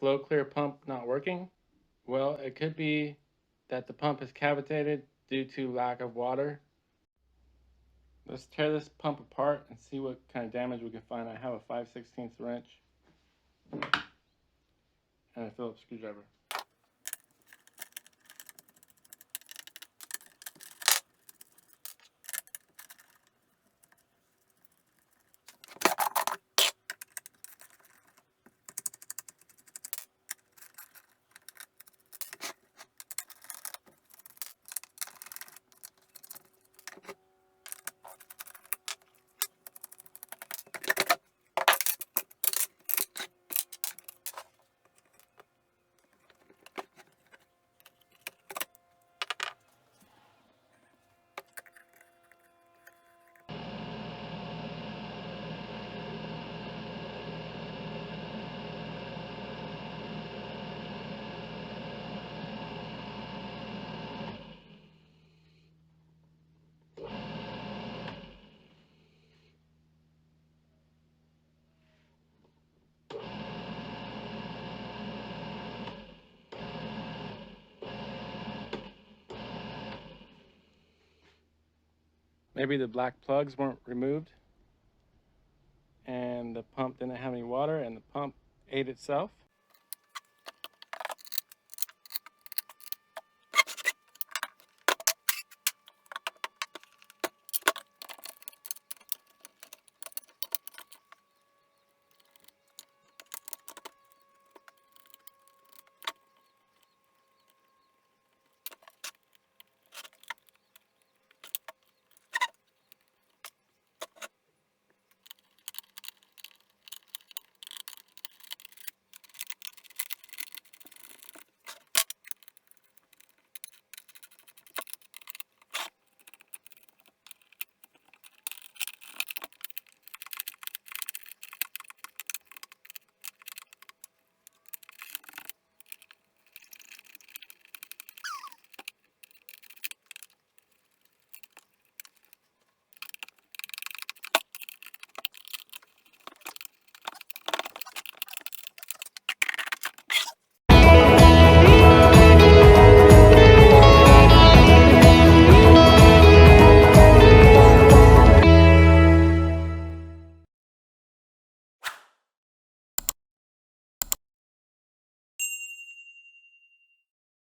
Flowclear pump not working? Well, it could be that the pump is cavitated due to lack of water. Let's tear this pump apart and see what kind of damage we can find. I have a 5/16 wrench and a Phillips screwdriver. Maybe the black plugs weren't removed and the pump didn't have any water and the pump ate itself.